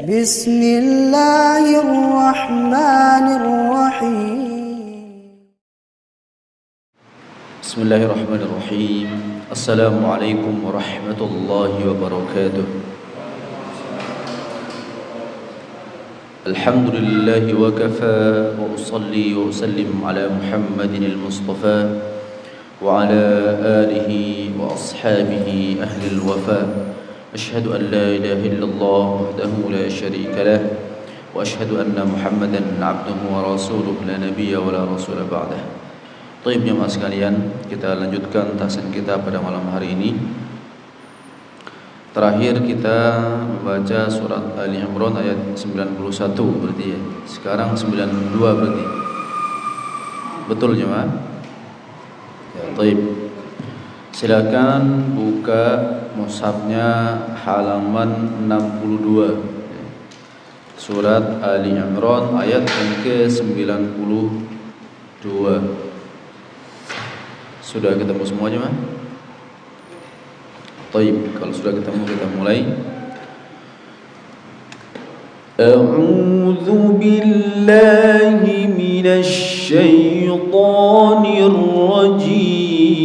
بسم الله الرحمن الرحيم. بسم الله الرحمن الرحيم. السلام عليكم ورحمة الله وبركاته. الحمد لله وكفى، وأصلي وأسلم على محمد المصطفى وعلى آله وأصحابه أهل الوفاء. أشهد أن لا إله إلا الله وحده لا شريك له، وأشهد أن محمدا عبده ورسوله لا نبي ولا رسول بعده. Baik jemaah sekalian, kita lanjutkan tahsin kita pada malam hari ini. Terakhir kita membaca surat Ali Imran ayat 91 berarti ya. Sekarang 92 berarti. Betul jemaah? Ya, baik. Silakan buka mushafnya halaman 62. Surat Ali Imran ayat yang ke-92. Sudah ketemu semuanya, Mas? Baik, kalau sudah ketemu kita mulai. A'udzu billahi minasy syaithanir rajim.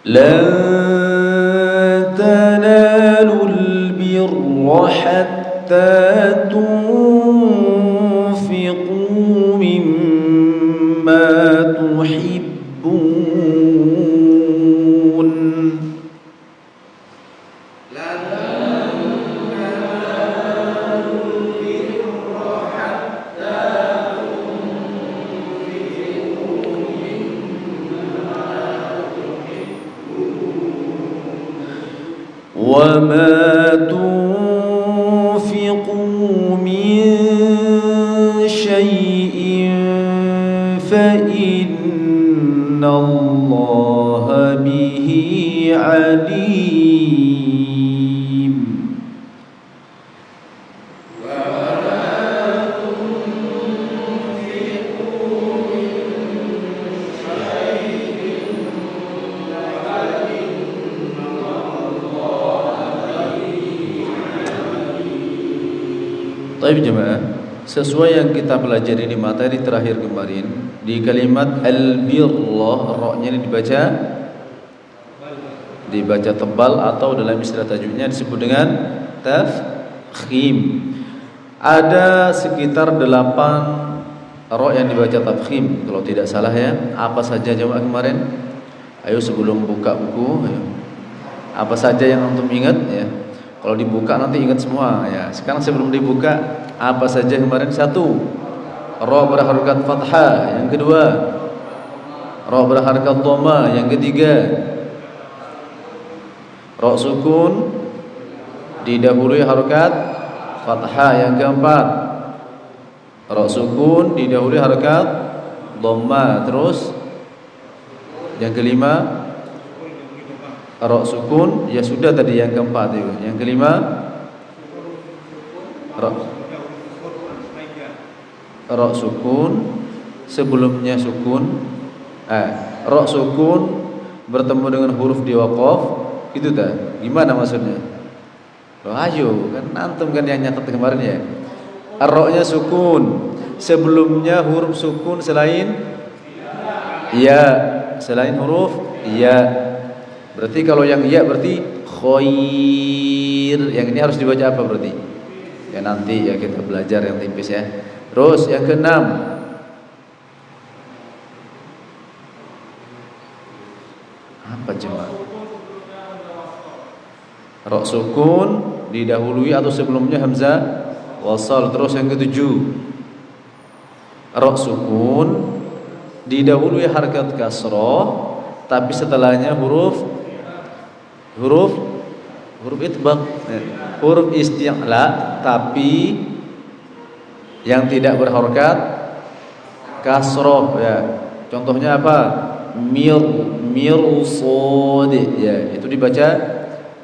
لن تنالوا البر حتى تنفقوا مما تحبون. وما تنفقوا من شيء فإن الله به عليم. Baik jemaah, sesuai yang kita pelajari di materi terakhir kemarin, di kalimat al-birrah, ra-nya ini dibaca tebal atau dalam istilah tajwidnya disebut dengan tafkhim. Ada sekitar 8 ra yang dibaca tafkhim kalau tidak salah ya. Apa saja jemaah kemarin? Ayo sebelum buka buku, ayo. Apa saja yang antum ingat ya? Kalau dibuka nanti ingat semua ya. Sekarang sebelum dibuka, apa saja kemarin? 1, ra berharakat fathah. Yang kedua, ra berharakat dhamma. Yang ketiga, ra sukun didahului harakat fathah. Yang keempat, ra sukun didahului harakat dhamma. Terus yang kelima, ra sukun, ya sudah tadi yang keempat itu. Yang kelima, ra sukun sebelumnya sukun. Ra sukun bertemu dengan huruf di waqaf, itu dah. Gimana maksudnya? Ayo, kan antum kan yang nyatet kemarin ya. Ra-nya sukun, sebelumnya huruf sukun selain ya, selain huruf ya. Berarti kalau yang ya berarti khair. Yang ini harus dibaca apa berarti? Ya nanti ya kita belajar yang tipis ya. Terus yang keenam, apa jemaah? Ra sukun didahului atau sebelumnya hamzah wasal. Terus yang ketujuh, ra sukun didahului harakat kasrah tapi setelahnya huruf itbaq, huruf isti'la tapi yang tidak berharakat kasrah ya. Contohnya apa? Mirsad ya, itu dibaca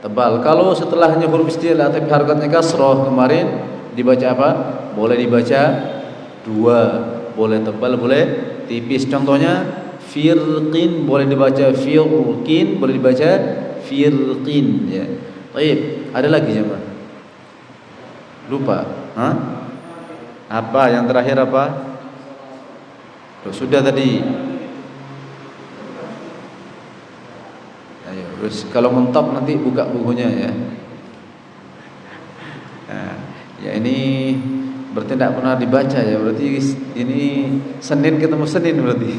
tebal. Kalau setelahnya huruf istilah tapi harokatnya kasroh kemarin dibaca apa? Boleh dibaca dua, boleh tebal, boleh tipis. Contohnya firqin boleh dibaca firqin, boleh dibaca firqin ya. Baik, ada lagi jemaah? Lupa? Hah? Apa yang terakhir apa? Loh, sudah tadi. Ayo, terus kalau mentok nanti buka bukunya ya. Nah, ya ini berarti tidak pernah dibaca ya. Berarti ini Senin ketemu Senin berarti.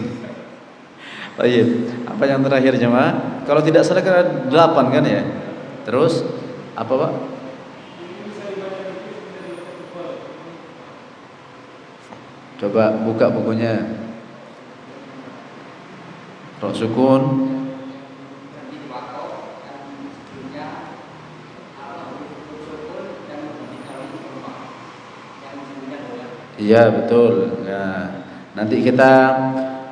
Baik, apa yang terakhir jemaah? Kalau tidak salah kan ada 8 kan ya. Terus apa Pak? Coba buka bukunya. Ra sukun. Iya betul. Nah, nanti kita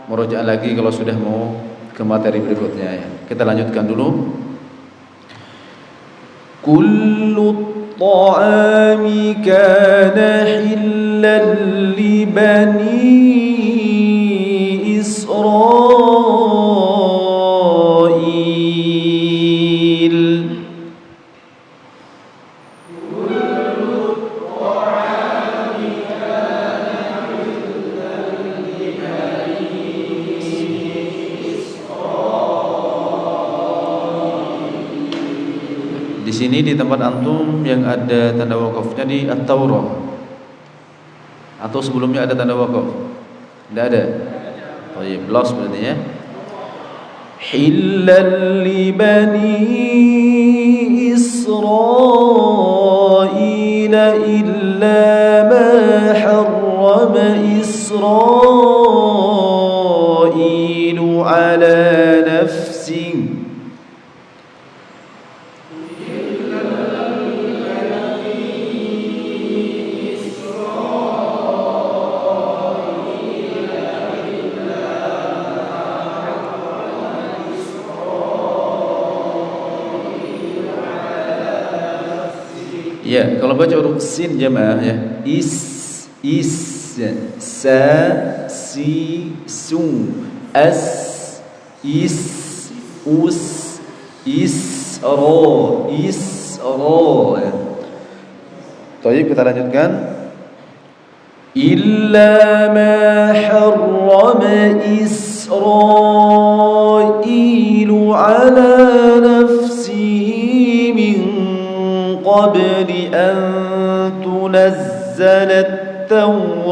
merujuk lagi kalau sudah mau ke materi berikutnya ya. Kita lanjutkan dulu. Kullu ta'ami kana hillan li bani Israil. Di sini di tempat antum yang ada tanda wakafnya di At-Taurah atau sebelumnya ada tanda wakaf? Tidak ada. Baik, los berarti ya. Hillal li bani Israil illa ma harrama Israil ala nafsihi. Ya, kalau baca huruf sin jemaah ya, is ya, sa si su as is us isra ya. Baik, kita lanjutkan. Illa ma harrama Israilu ala nafsihi min qabli an tunazzala at-Tawrah.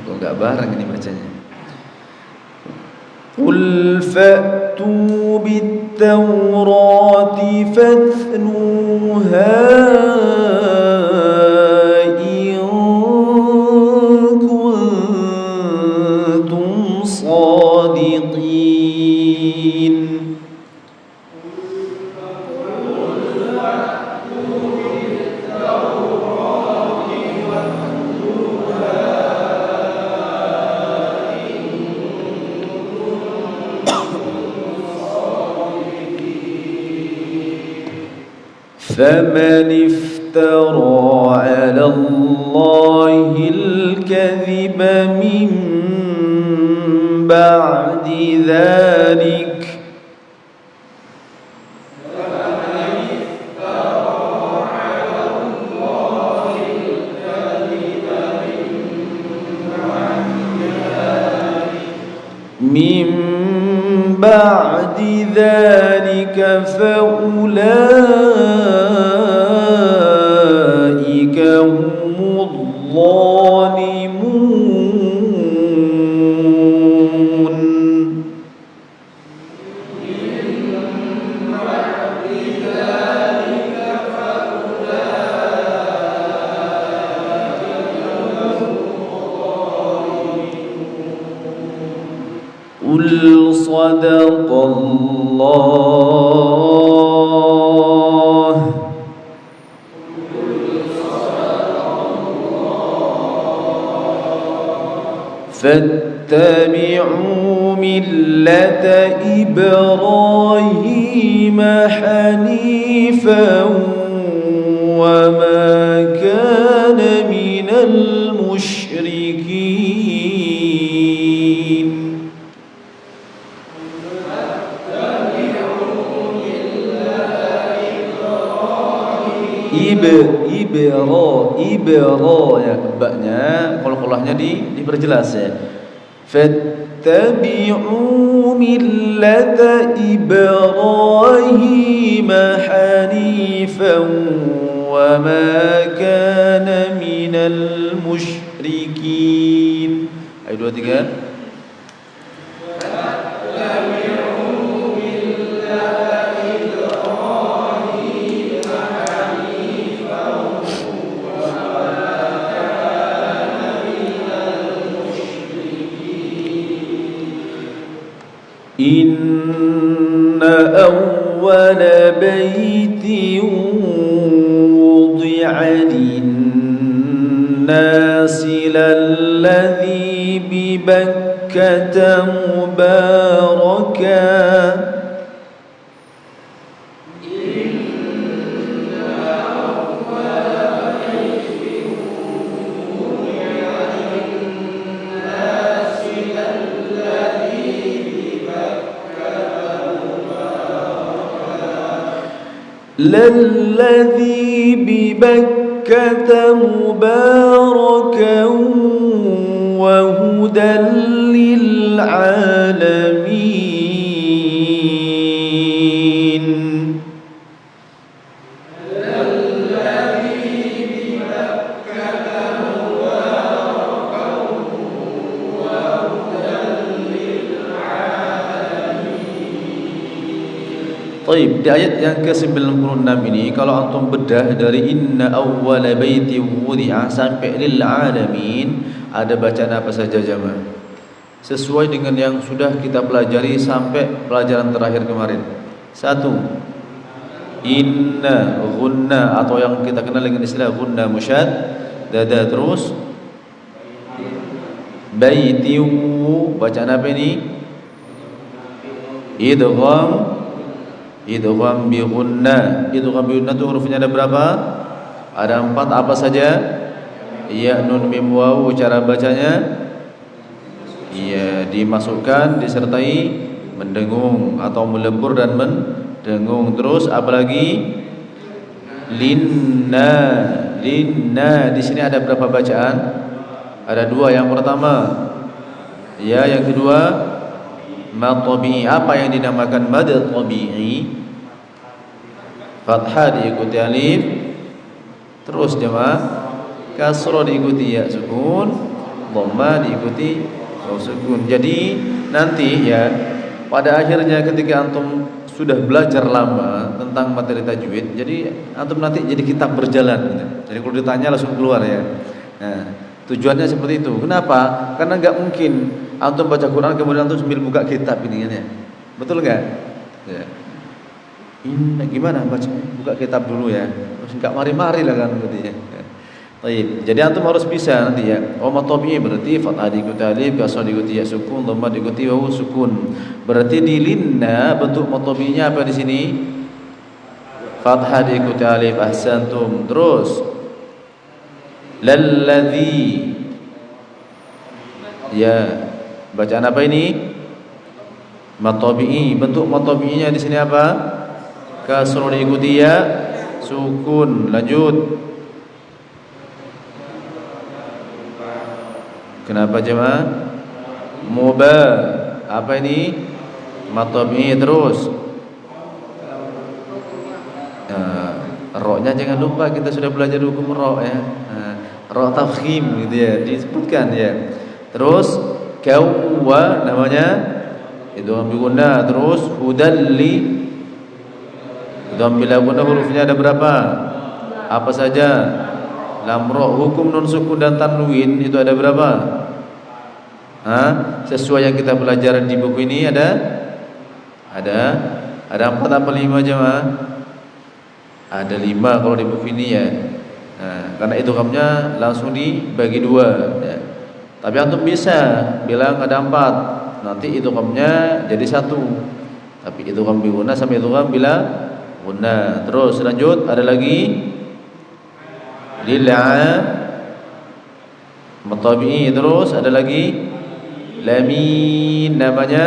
Kok enggak bareng ini bacanya? Qul fa'tu bit-Taurati fathnuha in kuntum shadiqin. فمن افترى على الله الكذب من بعد ذلك فأولئك هم الظالمون. قل صدق الله فاتبعوا ملة إبراهيم حنيفا وما كان من المشركين Ibro ya baknya qalqalahnya diperjelas ya. Fattabi'u millata Ibrahim hanifan wa ma kana minal musyrikin. Ayo 2 3. إن أول بيت وضع للناس للذي ببكة مباركا للذي ببكة مباركا وهدى للعالمين Taib, di ayat yang ke-96 ini kalau antum bedah dari inna awwala baiti wudi'a sampai lil alamin, ada bacaan apa saja jemaah? Sesuai dengan yang sudah kita pelajari sampai pelajaran terakhir kemarin. 1. Inna gunna atau yang kita kenal dengan istilah gunna musyad dada terus. Baiti bacaan apa ini? Idgham bi gunna. Idgham bi gunna itu hurufnya ada berapa? Ada 4. Apa saja? Ya, nun mim waw. Cara bacanya ya dimasukkan disertai mendengung atau melebur dan mendengung. Terus apalagi? Linna. Di sini ada berapa bacaan? Ada 2. Yang pertama ya, yang kedua mad tabi'i. Apa yang dinamakan mad tabi'i? Fathah diikuti alif, terus jemaah kasrah diikuti ya sukun, dhamma diikuti waw sukun. Jadi nanti ya pada akhirnya ketika antum sudah belajar lama tentang materi tajwid, jadi antum nanti jadi kitab berjalan gitu. Jadi kalau ditanya langsung keluar ya. Nah, tujuannya seperti itu. Kenapa? Karena enggak mungkin antum baca Quran kemudian antum sambil buka kitab ini kan ya. Betul enggak? Ya. Ini gimana baca? Buka kitab dulu ya. Terus enggak mari-mari lah kan gitu ya. Baik. Jadi antum harus bisa nanti ya. Wa tabi'i berarti fathah diikuti alif, kasrah diikuti ya sukun, dhamma diikuti waw sukun. Berarti di linna bentuk matabi'nya apa di sini? Fathah diikuti alif, ahsantum. Terus lalladzi ya, bacaan apa ini? Matabi'i. Bentuk matabi'inya di sini apa? Kasrah diikuti ya sukun. Lanjut. Kenapa jemaah? Muba. Apa ini? Matabi'i. Terus ro-nya jangan lupa, kita sudah belajar hukum ro ya. Ro tafkhim gitu ya, disebutkan ya. Terus kawwa namanya itu ambil guna. Terus hudalli itu ambil guna, hurufnya ada berapa? Apa saja? Lam ro. Hukum nun sukun dan tanwin itu ada berapa? Sesuai yang kita pelajari di buku ini ada 4 apa 5 jemaah? Ada 5 kalau di buku ini ya. Karena idghamnya langsung dibagi 2 ya. Tapi antum bisa bilang ada 4, nanti idghamnya jadi 1. Tapi idgham bi gunna sama idgham bila gunna. Terus lanjut, ada lagi lil'a matabi'i, terus ada lagi lamin. Namanya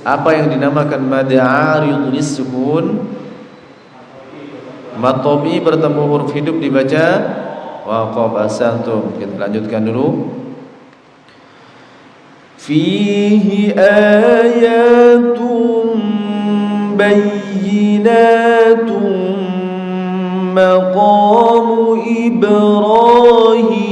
apa yang dinamakan mad 'arid lis-sukun? Matabi'i bertemu huruf hidup dibaca waqaf. Asantum. Kita lanjutkan dulu. Fihi ayatun bayyinatun maqamu Ibrahim.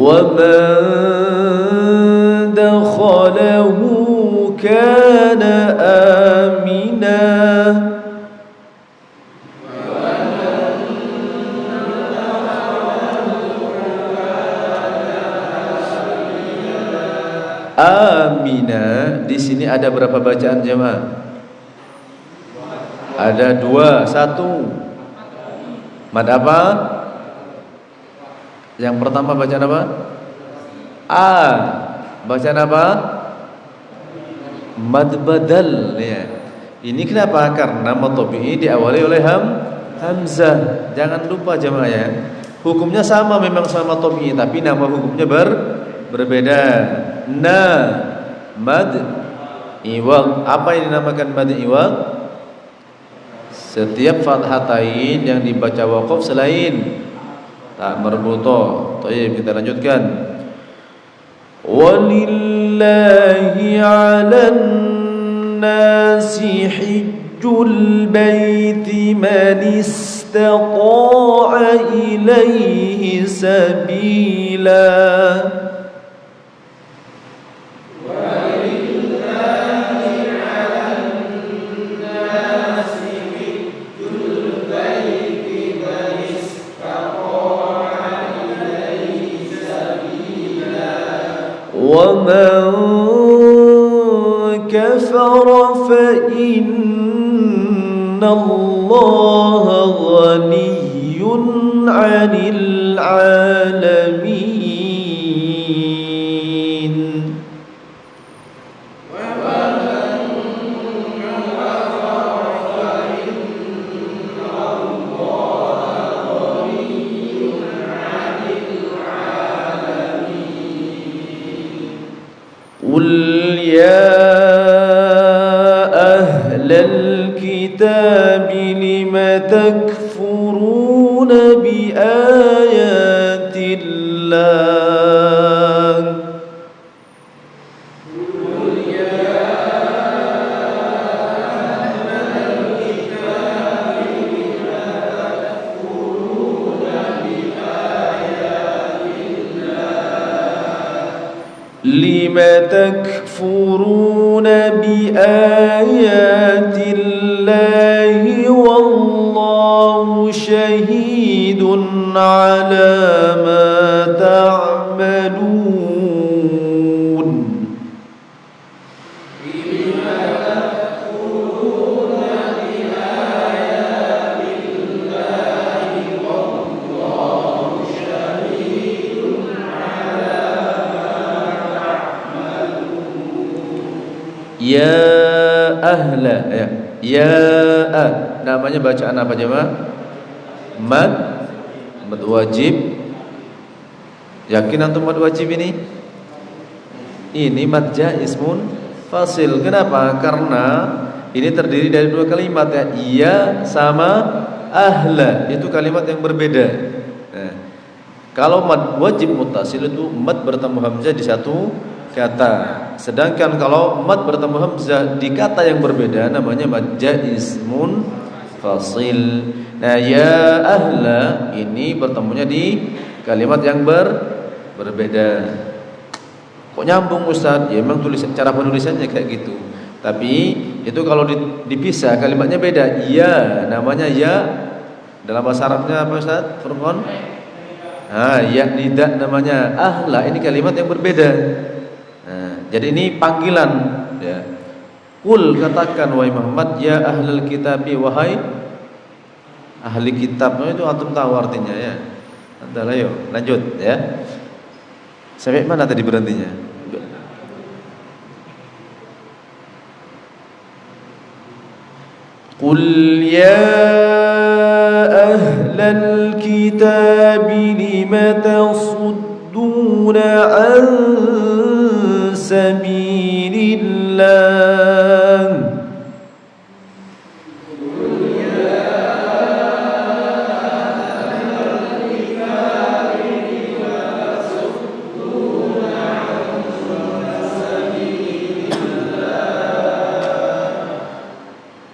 وَمَنْ دَخَلَهُ كَانَ آمِنًا. Amina di sini ada berapa bacaan jemaah? Ada 2. 1 mad apa? Yang pertama bacaan apa? A. Bacaan apa? Mad badal ya. Ini kenapa? Karena mad tabi'i diawali oleh hamzah. Jangan lupa jemaah ya. Hukumnya sama, memang sama tabi'i, tapi nama hukumnya berbeda. Mad iwad. Apa yang dinamakan mad iwad? Setiap fathatain yang dibaca waqaf selain tak marbuto. Baik, kita lanjutkan. Walillahi 'alan nasi hijjul baiti man istata'a ilaihi sabila. وَمَنْ كَفَرَ فَإِنَّ اللَّهَ غَنِيٌّ عَنِ الْعَالَمِينَ. قل يا أهل الكتاب لم تكفرون بآيات الله. لم تكفرون بآيات الله والله شهيد على ما تعملون. Ya ahla namanya bacaan apa jemaah? Mad wajib. Yakin antum mad wajib ini? Ini mad jaiz fasil. Kenapa? Karena ini terdiri dari 2 kalimat ya. Iya sama ahla, itu kalimat yang berbeda. Nah, kalau mad wajib muttasil itu mad bertemu hamzah di satu kata. Sedangkan kalau mad bertemu hamzah di kata yang berbeda namanya mad jaiz fasil. Nah, ya ahla ini bertemunya di kalimat yang berbeda. Kok nyambung Ustaz? Ya memang cara penulisannya kayak gitu. Tapi itu kalau dipisah kalimatnya beda. Ya, namanya ya. Dalam bahasa Arabnya apa Ustaz? Furqan? Ya nida namanya. Lah ini kalimat yang berbeda. Jadi ini panggilan ya. Qul katakan wahai Muhammad ya ahlul kitabi wahai ahli kitab. Itu antum tahu artinya ya. Adalah yuk lanjut ya. Sampai mana tadi berhentinya? Qul ya ahlal kitab lima tasudduna an sabilillah.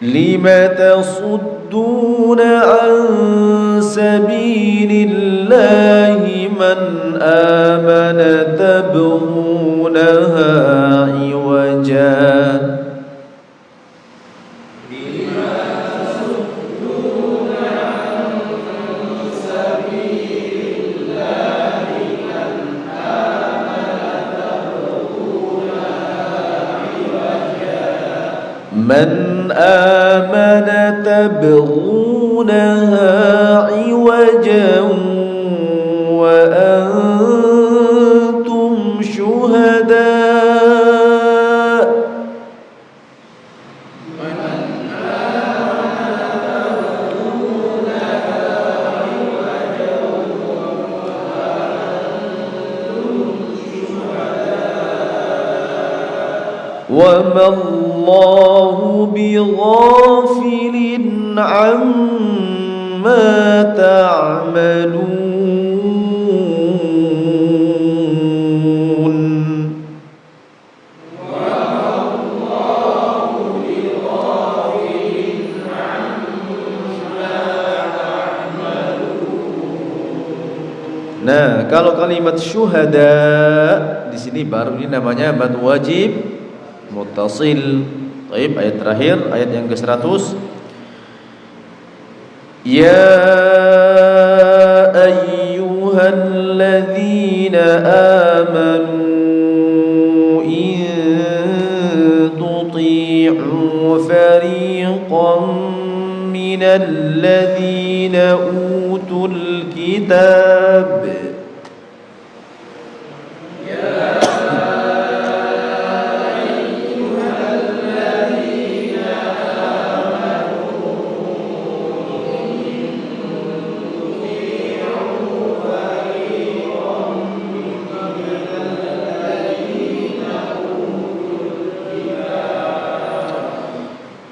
Lima tasudduna an sabilillahi man amana tabghunaha iwaja. من آمن تبغونها عوجا وأنتم شهداء وما الله بغافل عما تعملون. Nah, kalau kalimat syuhada di sini baru ini namanya mad wajib muttasil. Baik, ayat terakhir, ayat yang ke-100. Ya ayyuhalladzina amanu in tuti'u fariqan minalladzina utul kitab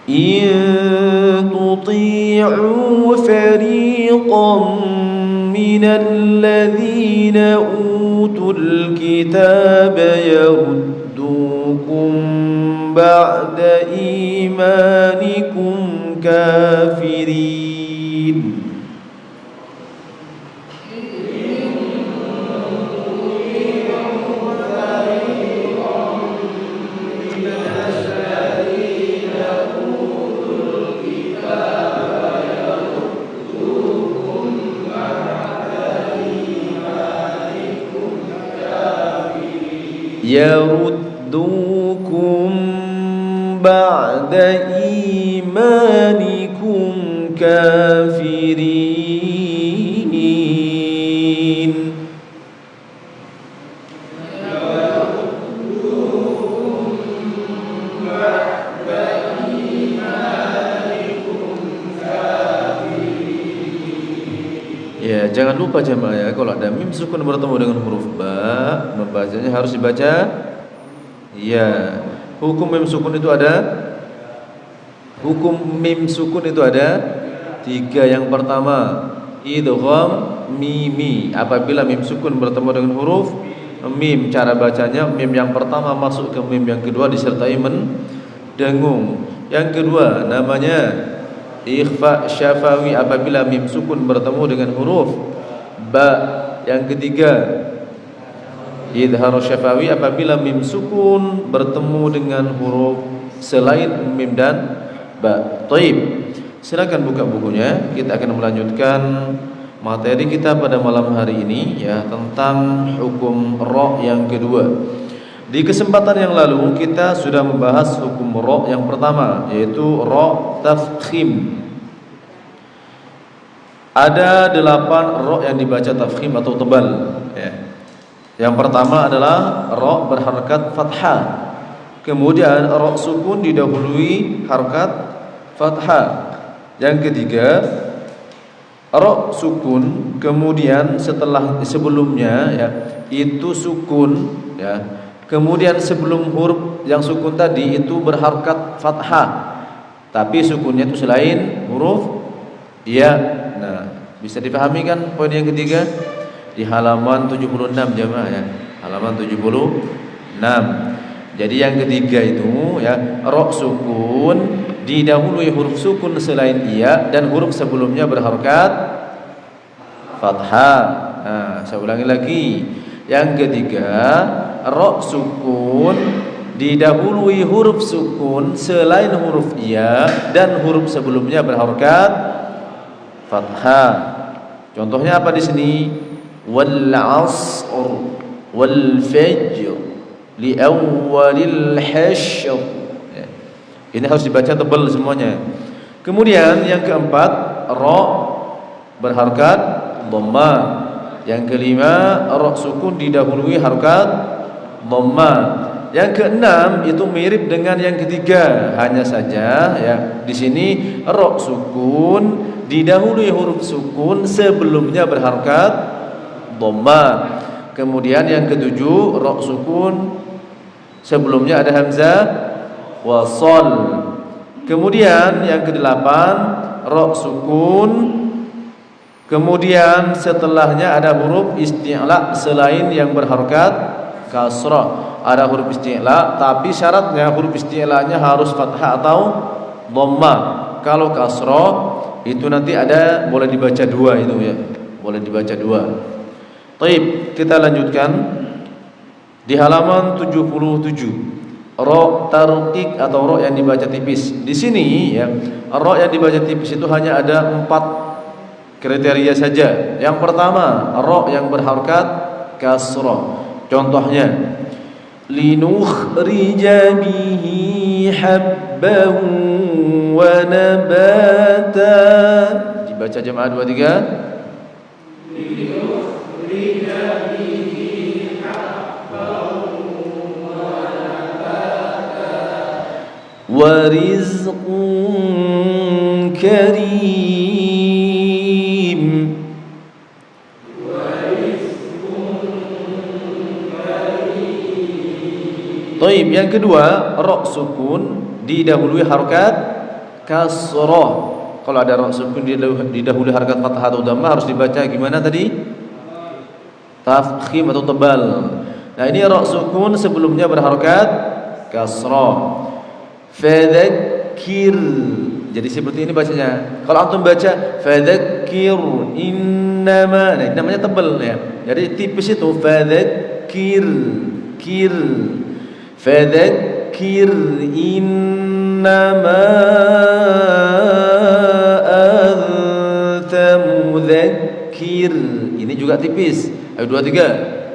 إن تطيعوا فريقا من الذين أوتوا الكتاب يردوكم بعد إيمانكم كافرين. يردوكم بعد إيمانكم كافرين. Ya, jangan lupa jemaah ya, kalau ada mim sukun bertemu dengan huruf ba, membacanya harus dibaca ya. Hukum mim sukun itu ada tiga. Yang pertama idgham mimi. Apabila mim sukun bertemu dengan huruf mim, cara bacanya mim yang pertama masuk ke mim yang kedua disertai mendengung. Yang kedua namanya ikhfa syafawi. Apabila mim sukun bertemu dengan huruf ba, Yang ketiga idhar syafawi apabila mim sukun bertemu dengan huruf selain mim dan ba. Taib. Silakan buka bukunya. Kita akan melanjutkan materi kita pada malam hari ini ya tentang hukum ra yang kedua. Di kesempatan yang lalu kita sudah membahas hukum ra yang pertama, yaitu ra tafkhim. Ada 8 ra yang dibaca tafkhim atau tebal ya. Yang pertama adalah ra berharakat fathah. Kemudian ra sukun didahului harakat fathah. Yang ketiga ra sukun kemudian sebelumnya ya itu sukun ya. Kemudian sebelum huruf yang sukun tadi itu berharakat fathah. Tapi sukunnya itu selain huruf ya. Nah, bisa dipahami kan poin yang ketiga? Di halaman 76 jemaah ya. Halaman 76. Jadi yang ketiga itu ya ra sukun didahului huruf sukun selain iya dan huruf sebelumnya berharakat fathah. Nah, saya ulangi lagi. Yang ketiga, ra sukun didahului huruf sukun selain huruf iya dan huruf sebelumnya berharakat fathah. Contohnya apa di sini? Wal 'asr wal fajr li awwalil hashr. Ya. Ini harus dibaca tebal semuanya. Kemudian yang keempat, ra berharakat dhamma. Yang kelima, ra sukun didahului harakat dhamma. Yang keenam itu mirip dengan yang ketiga, hanya saja ya di sini ra sukun didahului huruf sukun sebelumnya berharakat dhamma. Kemudian yang ketujuh ra sukun sebelumnya ada hamzah wasal. Kemudian yang kedelapan ra sukun kemudian setelahnya ada huruf isti'la selain yang berharakat kasrah. Ada huruf isti'la tapi syaratnya huruf isti'lanya harus fathah atau dhamma. Kalau kasrah itu nanti ada boleh dibaca dua itu ya. Boleh dibaca dua. Baik, kita lanjutkan di halaman 77. Ra tarqiq atau ra yang dibaca tipis. Di sini ya, ra yang dibaca tipis itu hanya ada 4 kriteria saja. Yang pertama, ra yang berharakat kasrah. Contohnya linukhrija bihi habban wa nabata. Dibaca jemaah 2 3. Wa rizqun karim. Baik, yang kedua ra sukun didahului harakat kasrah. Kalau ada ra sukun didahului harakat fathah atau dhammah harus dibaca gimana tadi? Tafkhim atau tebal. Nah, ini ra sukun sebelumnya berharakat kasrah. Fadzakir. Jadi seperti ini bacanya. Kalau antum baca fadzakir innama, nah, namanya tebal ya. Jadi tipis itu fadzakir kir. Fadzakir innama anta mudzakir. Ini juga tipis. Ayo 2 3.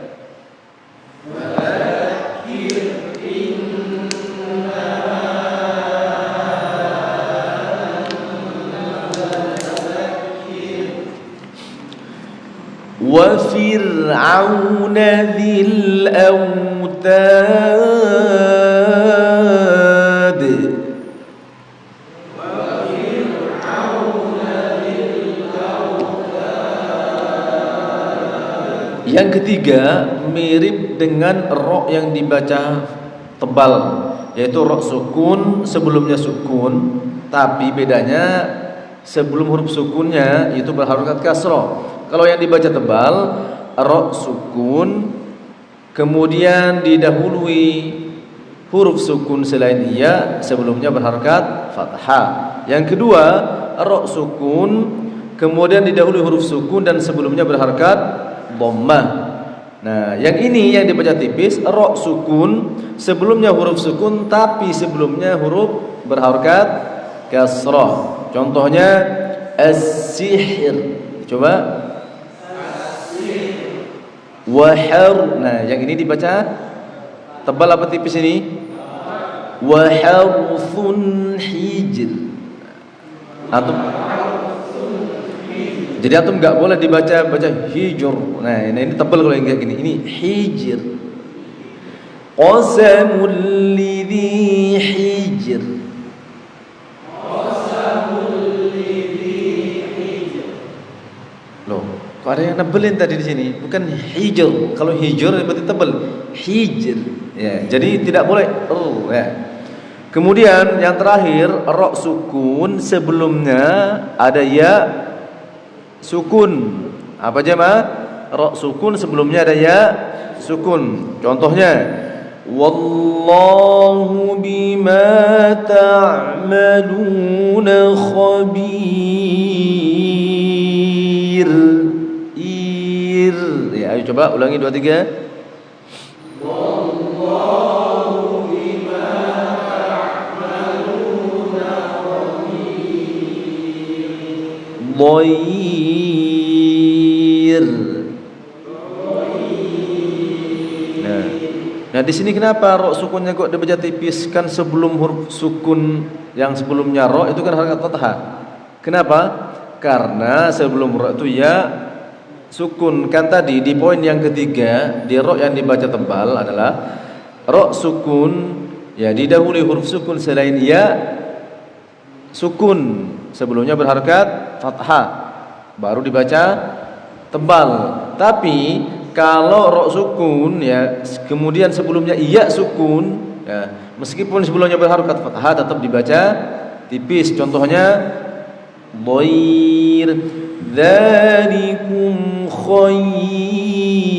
Wa fir'auna dzil autad. Yang ketiga mirip dengan ra yang dibaca tebal, yaitu ra sukun sebelumnya sukun, tapi bedanya sebelum huruf sukunnya itu berharakat kasrah. Kalau yang dibaca tebal ra sukun kemudian didahului huruf sukun selain iya sebelumnya berharakat fathah. Yang kedua ra sukun kemudian didahului huruf sukun dan sebelumnya berharakat dhammah. Nah, yang ini yang dibaca tipis ra sukun, sebelumnya huruf sukun tapi sebelumnya huruf berharokat kasrah. Contohnya as-sihr. Coba wahar. Nah, yang ini dibaca tebal apa tipis ini? Waharthun hijr. Jadi antum nggak boleh baca hijr. Nah, ini tebal kalau yang kayak gini. Ini hijr. Qasamul lidhi hijr. Loh, kok ada yang nebelin tadi di sini? Bukan hijr. Kalau hijr berarti tebal. Hijr. Ya, jadi tidak boleh ya. Kemudian yang terakhir ra sukun, sebelumnya ada ya sukun. Apa jemaah? Ra sukun sebelumnya ada ya sukun. Contohnya wallahu bima ta'maluna khabir. Ir. Ya, ayo coba ulangi 2 3. Dhair. Nah, di sini kenapa ra sukunnya kok dibaca tipis? Kan sebelum huruf sukun yang sebelumnya ra itu kan harakat fathah. Kenapa? Karena sebelum ra itu ya sukun. Kan tadi di poin yang ketiga di ra yang dibaca tebal adalah ra sukun, ya didahului huruf sukun selain ya sukun. Sebelumnya berharakat fathah baru dibaca tebal. Tapi kalau ra sukun ya kemudian sebelumnya iya sukun ya, meskipun sebelumnya berharakat fathah tetap dibaca tipis. Contohnya dhair. Dzalikum khair.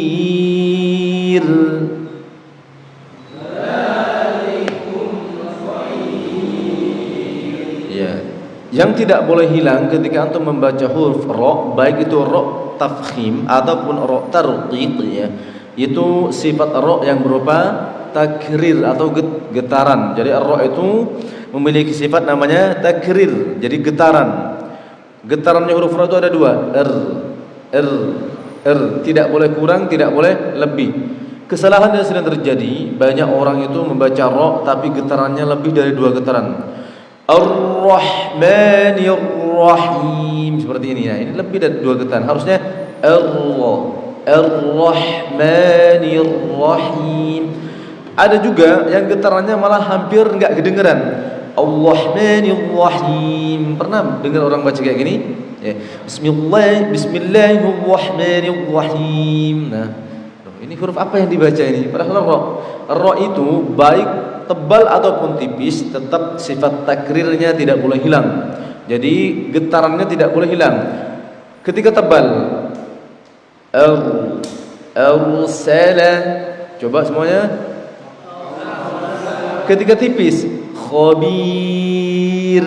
Yang tidak boleh hilang ketika antum membaca huruf ra, baik itu ra tafkhim ataupun ra tarqiq ya, itu sifat ra yang berupa takrir atau getaran. Jadi ra itu memiliki sifat namanya takrir, jadi getaran. Getarannya huruf ra itu ada 2, r, tidak boleh kurang, tidak boleh lebih. Kesalahan yang sering terjadi, banyak orang itu membaca ra tapi getarannya lebih dari 2 getaran. Ar-Rahmanir Rahim seperti ini. Nah, ini lebih dari 2 getaran. Harusnya Ar-Rahmanir Rahim. Ada juga yang getarannya malah hampir enggak kedengeran. Ar-Rahmanir Rahim. Pernah dengar orang baca kayak gini? Ya. Bismillahirrahmanirrahim. Nah, ini huruf apa yang dibaca ini? Padahal ra itu baik tebal ataupun tipis tetap sifat takrirnya tidak boleh hilang. Jadi getarannya tidak boleh hilang. Ketika tebal arsala, coba semuanya. Ketika tipis khabir.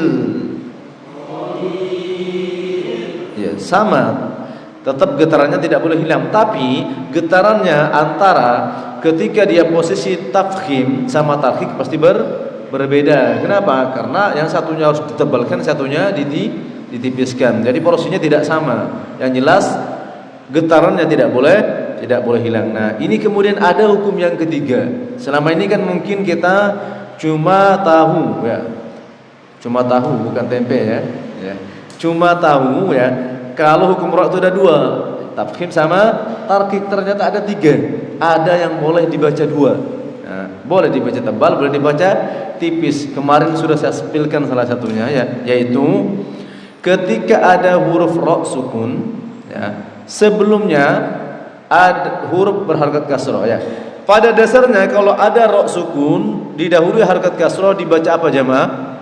Ya, sama. Tetap getarannya tidak boleh hilang, tapi getarannya antara ketika dia posisi tafkhim sama tarqiq pasti berbeda. Kenapa? Karena yang satunya harus ditebalkan, satunya ditipiskan. Jadi porsinya tidak sama. Yang jelas getarannya tidak boleh hilang. Nah, ini kemudian ada hukum yang ketiga. Selama ini kan mungkin kita cuma tahu ya. Cuma tahu bukan tempe ya. Cuma tahu ya. Kalau hukum ra itu ada 2, tafkhim sama tarqiq. Ternyata ada 3. Ada yang boleh dibaca 2. Nah, boleh dibaca tebal, boleh dibaca tipis. Kemarin sudah saya spilkan salah satunya ya, yaitu ketika ada huruf ra sukun ya, sebelumnya ada huruf berharakat kasrah ya. Pada dasarnya kalau ada ra sukun didahului harakat kasrah dibaca apa jemaah?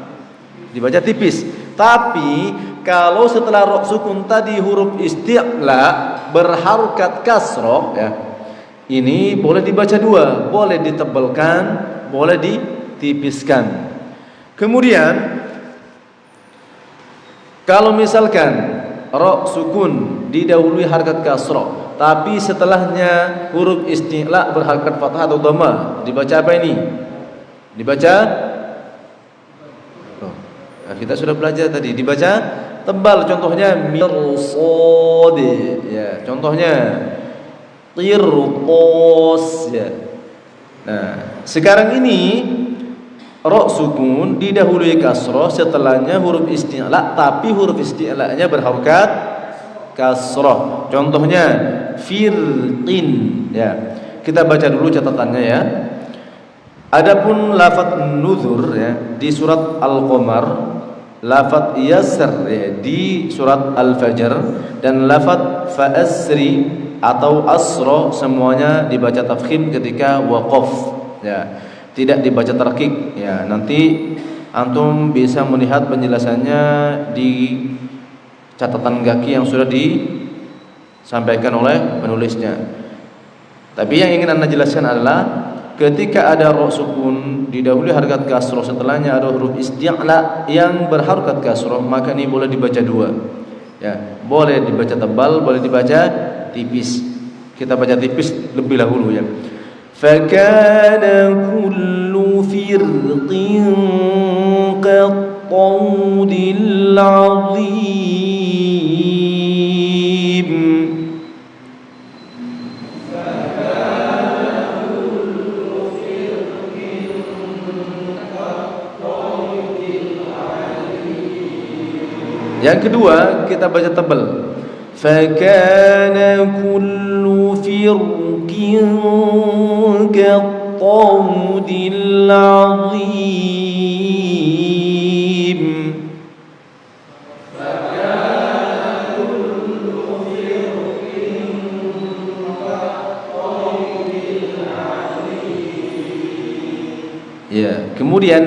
Dibaca tipis. Tapi kalau setelah ra sukun tadi huruf isti'la berharakat kasrah ya, ini boleh dibaca 2, boleh ditebalkan, boleh ditipiskan. Kemudian kalau misalkan ra sukun didahului harakat kasrah tapi setelahnya huruf isti'la berharakat fathah atau dhamma, dibaca apa ini? Dibaca kita sudah belajar tadi, dibaca tebal. Contohnya mirsad, ya. Contohnya qirtas, ya. Nah, sekarang ini ra sukun didahului kasrah, setelahnya huruf isti'la, tapi huruf isti'la-nya berharakat kasrah. Contohnya firqin, ya. Kita baca dulu catatannya, ya. Adapun lafaz nuzur, ya, di surat Al-Qamar, lafaz yasr, ya, di surat Al-Fajr, dan lafaz fa'asri atau asra semuanya dibaca tafkhim ketika waqaf, ya. Tidak dibaca tarkik, ya. Nanti antum bisa melihat penjelasannya di catatan kaki yang sudah disampaikan oleh penulisnya. Tapi yang ingin Anda jelaskan adalah ketika ada ra sukun didahului harakat kasrah, setelahnya ada huruf isti'la yang berharakat kasrah, maka ini boleh dibaca dua, ya. Boleh dibaca tebal, boleh dibaca tipis. Kita baca tipis lebih dahulu, ya. Fakana kullu firqin qattawdil 'azim. Yang kedua kita baca tebal. Fakana kullu firqin qattawdil 'azim. Fakana kullu firqin qattawdil 'azim. Ya, kemudian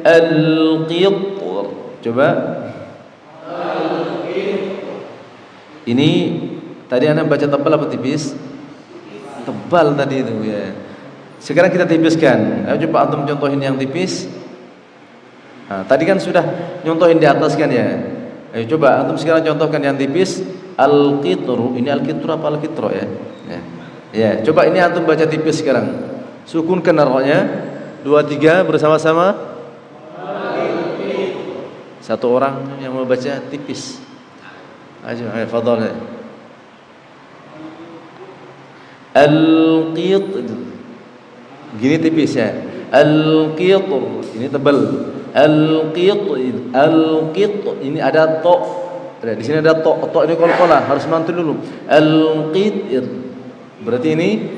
al-qitr. Coba. Ini tadi Anda baca tebal apa tipis? Tebal tadi itu, ya. Sekarang kita tipiskan. Ayo coba antum contohin yang tipis. Nah, tadi kan sudah nyontohin di atas kan, ya. Ayo coba antum sekarang contohkan yang tipis. Al-qitru. Ini al-qitru apa al-qitro, ya? Ya. Ya, coba ini antum baca tipis sekarang. Sukunkan ra-nya. 2 3 bersama-sama. Satu orang yang mau baca tipis. Ayo, fadhal. Al-qitr. Gini tipis, ya. Al-qitr. Ini tebal. Al-qitr. Al-qitr. Ini ada to. Di sini ada to. To ini qalqalah, harus mantul dulu. Al-qitr. Berarti ini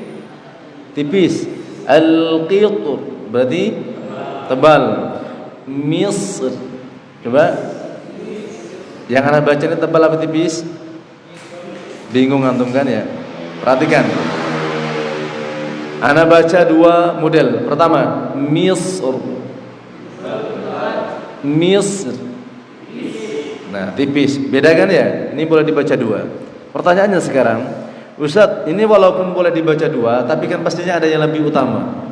tipis. Al-qitr. Berarti tebal. Misr. Coba. Yang Anda baca ini tebal apa tipis? Bingung antum kan, ya? Perhatikan. Anda baca dua model. Pertama, Misr. Misr. Nah, tipis. Beda kan, ya? Ini boleh dibaca dua. Pertanyaannya sekarang, Ustaz, ini walaupun boleh dibaca dua, tapi kan pastinya ada yang lebih utama.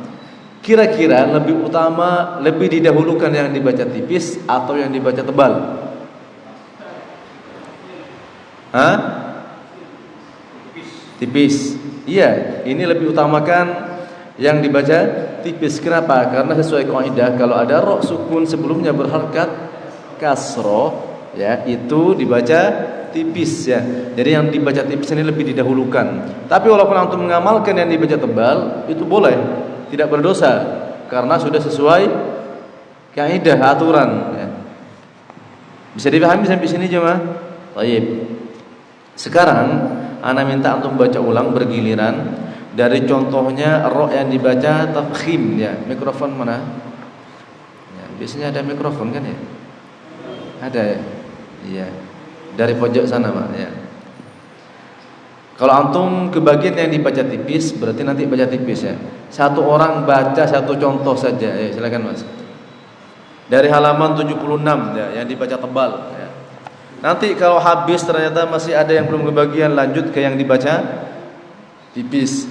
Kira-kira lebih utama, lebih didahulukan yang dibaca tipis atau yang dibaca tebal? Hah? Tipis. Iya, ini lebih utamakan yang dibaca tipis. Kenapa? Karena sesuai kaidah kalau ada ra sukun sebelumnya berharakat kasroh, ya, itu dibaca tipis, ya. Jadi yang dibaca tipis ini lebih didahulukan. Tapi walaupun antum mengamalkan yang dibaca tebal, itu boleh, tidak berdosa karena sudah sesuai kaidah aturan, ya. Bisa dipahami sampai sini jemaah? Baik. Sekarang ana minta antum baca ulang bergiliran dari contohnya ra yang dibaca tafkhim, ya. Mikrofon mana? Ya, biasanya ada mikrofon kan, ya? Ada, ya? Iya. Dari pojok sana, Pak, ya. Kalau antum ke bagian yang dibaca tipis, berarti nanti baca tipis, ya. Satu orang baca satu contoh saja, ya. Silakan, Mas. Dari halaman 76, ya, yang dibaca tebal, ya. Nanti kalau habis ternyata masih ada yang belum kebagian, lanjut ke yang dibaca tipis.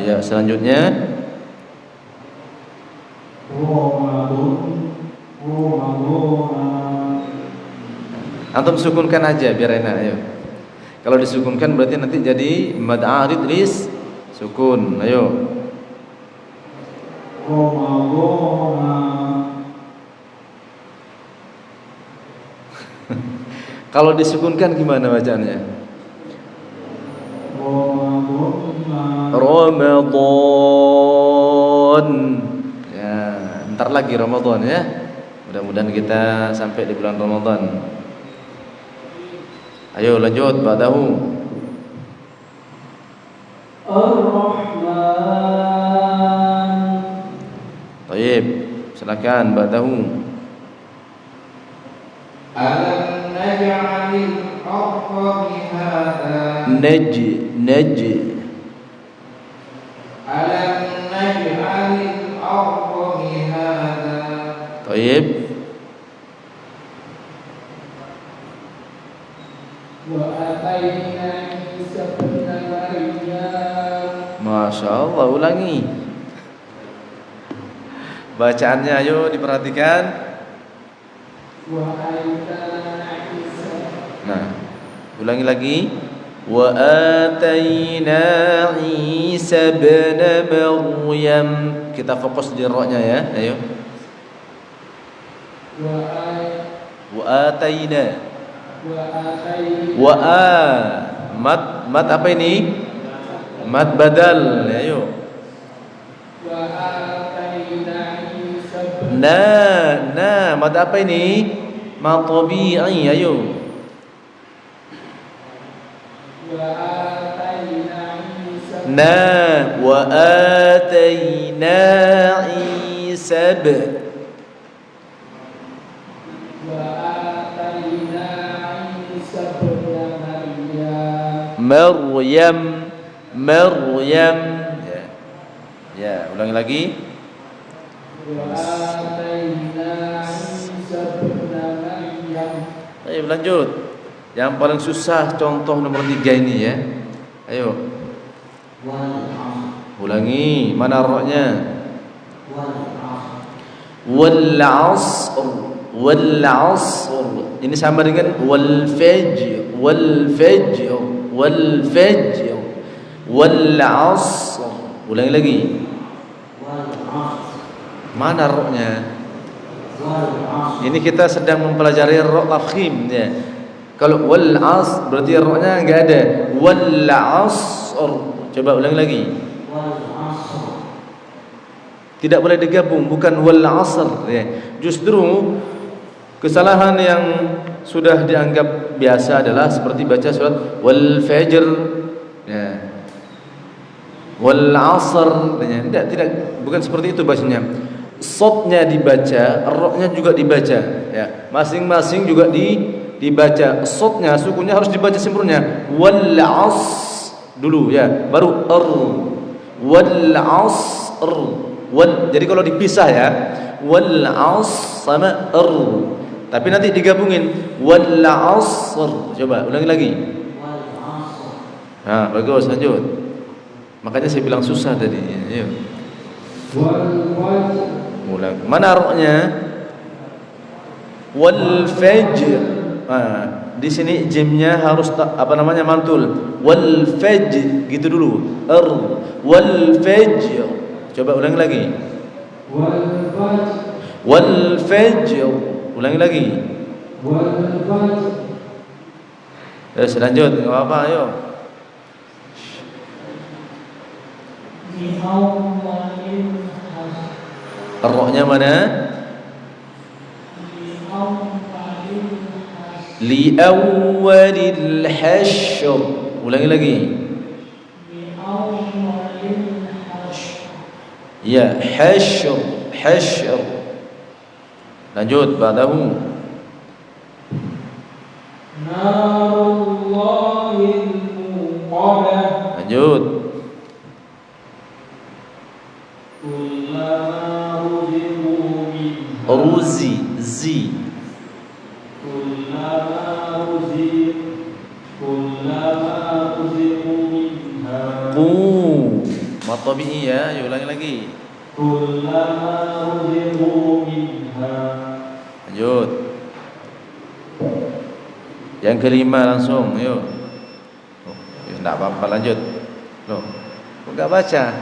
Ya, selanjutnya Antum sukunkan aja biar enak, ayo. Kalau disukunkan berarti nanti jadi mad arid lis sukun. Ayo. Kalau disukunkan gimana bacaannya? Ramadan. Ya, ntar lagi Ramadan ya. Mudah-mudahan kita sampai di bulan Ramadan. Ayo lanjut ba'dahu. Ar-Rahman. Baik, silakan ba'dahu. Alam naj'alil arda mihada. Naj. Alam naj'alil arda mihada. Baik. Wa atayna Isa ibn Maryam. Masya Allah, ulangi bacaannya, ayo diperhatikan. Wa atayna Isa. Nah, ulangi lagi. Wa atayna Isa ibn Maryam. Kita fokus di ra-nya ya, ayo. Wa atayna. Wa mad apa ini? Mad badal, ayo. Wa atayna Isa. Nah, mad apa ini? Mad tabi'i, ayo. Wa atayna Isa. Nah, wa atayna Isa Maryam. Ya, ulangi lagi. Ayo lanjut. Yang paling susah contoh nomor 3 ini ya. Ayo. Ulangi, mana ra-nya? Wal 'asr. Ini sama dengan wal fajr. Wal 'asr. Ulangi lagi. Mana ra-nya? Ini kita sedang mempelajari ra tafkhim ya. Kalau wal 'asr berarti ra-nya enggak ada. Wal 'asr. Coba ulangi lagi. Tidak boleh digabung, bukan wal 'asr ya. Justru kesalahan yang sudah dianggap biasa adalah seperti baca surat wal fajr ya. Wal 'asr ya. Tidak, bukan seperti itu bacanya. Sodnya dibaca, ra-nya juga dibaca ya. Masing-masing juga dibaca. Sodnya, sukunnya harus dibaca sempurna. Wal 'asr dulu ya, baru wal 'asr. Jadi kalau dipisah ya, wal 'asr sama tapi nanti digabungin wal 'asr. Coba ulangi lagi. Nah, bagus, lanjut. Makanya saya bilang susah tadi. Ayo. Ulang. Mana ra-nya? Wal fajr. Nah, di sini jimnya harus mantul. Wal fajr gitu dulu. Wal fajr. Coba ulangi lagi. Wal fajr. Ulangi lagi. Lanjut, enggak apa-apa, ayo. Ra-nya mana? Li awwalil hasyr. Ulangi lagi. Ya, hasyr. Lanjut, ba'dahu. Narullahil muqadah. Lanjut. Ruzi. Mad tabi'i ya, ulangi lagi. كلما رزقوا منها. Lanjut. Yang kelima langsung, yuk. Oh, ya, enggak apa-apa, lanjut. Loh, kok enggak baca?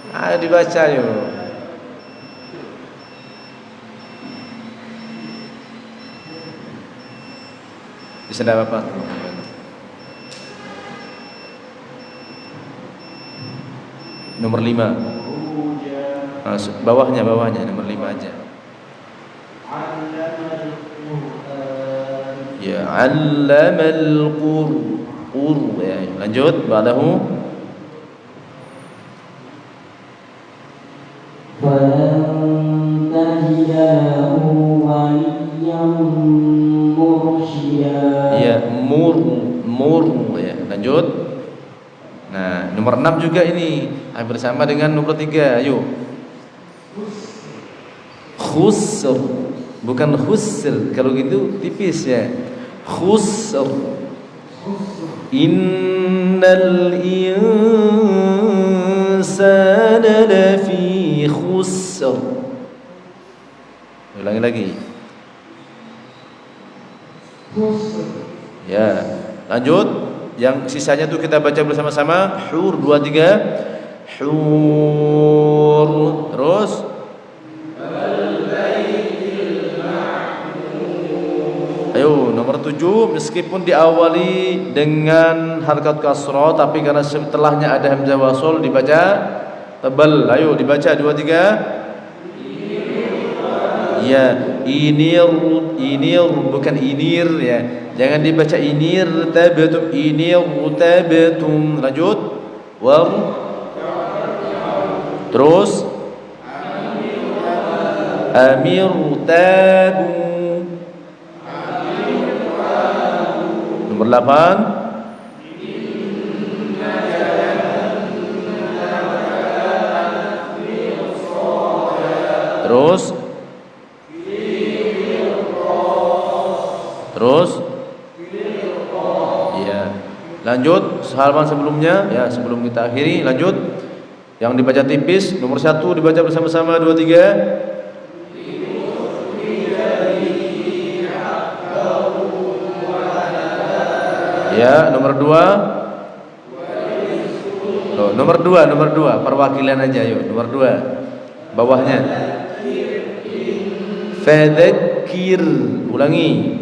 Ayo dibaca yuk. Bisa enggak apa-apa? Nomor 5. Bawahnya nomor 5 aja. Ya, 'allamal qur'an. Ya, lanjut, ba'dahu. فلن تجد له وليا مرشدا. Ya, mur ya, lanjut. Nah, nomor 6 juga ini hampir sama dengan nomor 3. Ayo. Khusr, bukan khusr. Kalau gitu tipis ya. Khusr. Innal insana lafi khusr. Ulangi lagi. Ya, lanjut. Yang sisanya tuh kita baca bersama-sama. Hur 2 3. Hur. Terus ayo nomor 7, meskipun diawali dengan harakat kasrah tapi karena setelahnya ada hamzah wasl dibaca tebal. Ayo dibaca 2 3. Ya, inir bukan inir ya. Jangan dibaca inir tabatum, inir tabatum. Lanjut. War. Terus amir tabu. Nomor 8. Terus ya, lanjut halaman sebelumnya ya, sebelum kita akhiri. Lanjut yang dibaca tipis. Nomor 1 dibaca bersama-sama 2 3. Ya, nomor 2. Loh, nomor 2 perwakilan aja yuk. Nomor 2 bawahnya fadzakir. Ulangi.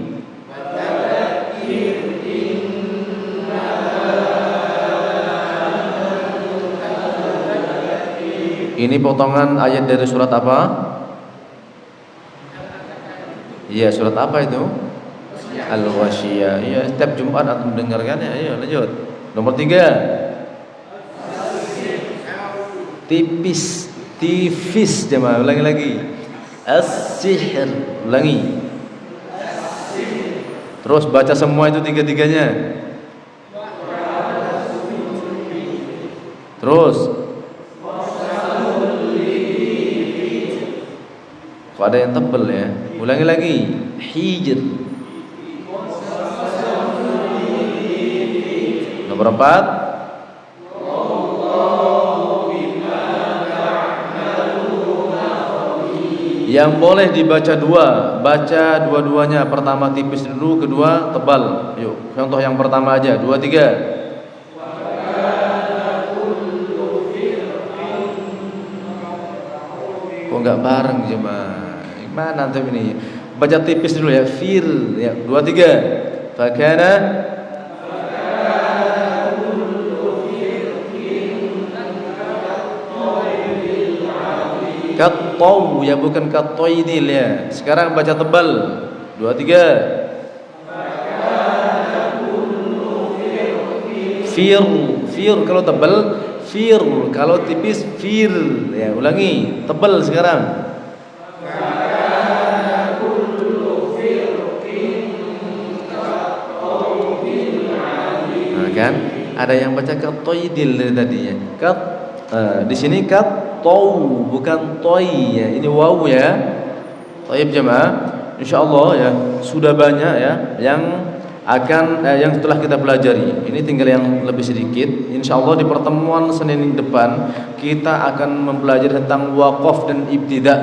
Ini potongan ayat dari surat apa? Iya, surat apa itu? Al-Ghasyiyah. Iya, setiap Jumat antum mendengarkannya. Ayo lanjut. Nomor 3. Tipis jemaah. Ulangi lagi. As-sihr. Ulangi. Terus baca semua itu 3-3-nya. Terus kok ada yang tebel ya? Ulangi lagi. Hijr. Nomor 4. Yang boleh dibaca 2, baca dua-duanya. Pertama tipis dulu, kedua tebal. Yuk, contoh yang pertama aja. 2 3. Kok enggak bareng jemaah? Gimana antum ini? Baca tipis dulu ya. Fir ya. 2 3. Fakana kattau ya, bukan kattoidil ya. Sekarang baca tebal. 2 3. Fir kalau tebal, fir kalau tipis, fir ya. Ulangi, tebal sekarang. Nah, kan ada yang baca kattoidil dari tadi ya. Di sini kattau bukan toy ya. Ini waw ya. Thayyib jemaah. Insyaallah ya sudah banyak ya yang yang telah kita pelajari. Ini tinggal yang lebih sedikit. Insyaallah di pertemuan Senin depan kita akan mempelajari tentang waqaf dan ibtida.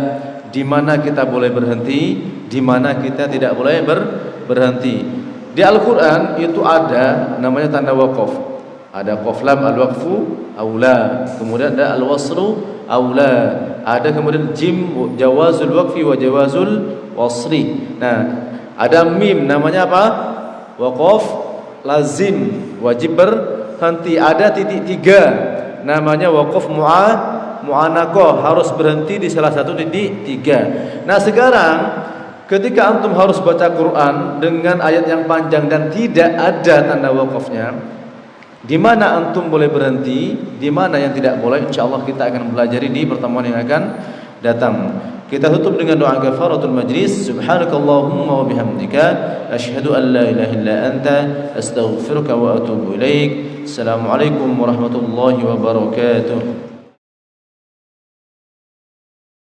Di mana kita boleh berhenti, di mana kita tidak boleh berhenti. Di Al-Qur'an itu ada namanya tanda waqaf. Ada qaf lam al-waqfu aula, kemudian ada al-waslu aula, ada kemudian jim jawazul waqfi wa jawazul wasli. Nah, ada mim namanya apa? Waqaf lazim, wajib berhenti. Ada titik 3 namanya waqaf mu'anaqah, harus berhenti di salah satu titik 3. Nah, sekarang ketika antum harus baca Quran dengan ayat yang panjang dan tidak ada tanda waqafnya, di mana antum boleh berhenti, di mana yang tidak boleh, insyaallah kita akan pelajari di pertemuan yang akan datang. Kita tutup dengan doa kafaratul majlis. Subhanakallahumma wa bihamdika asyhadu an la ilaha illa anta astaghfiruka wa atubu ilaik. Assalamualaikum warahmatullahi wabarakatuh.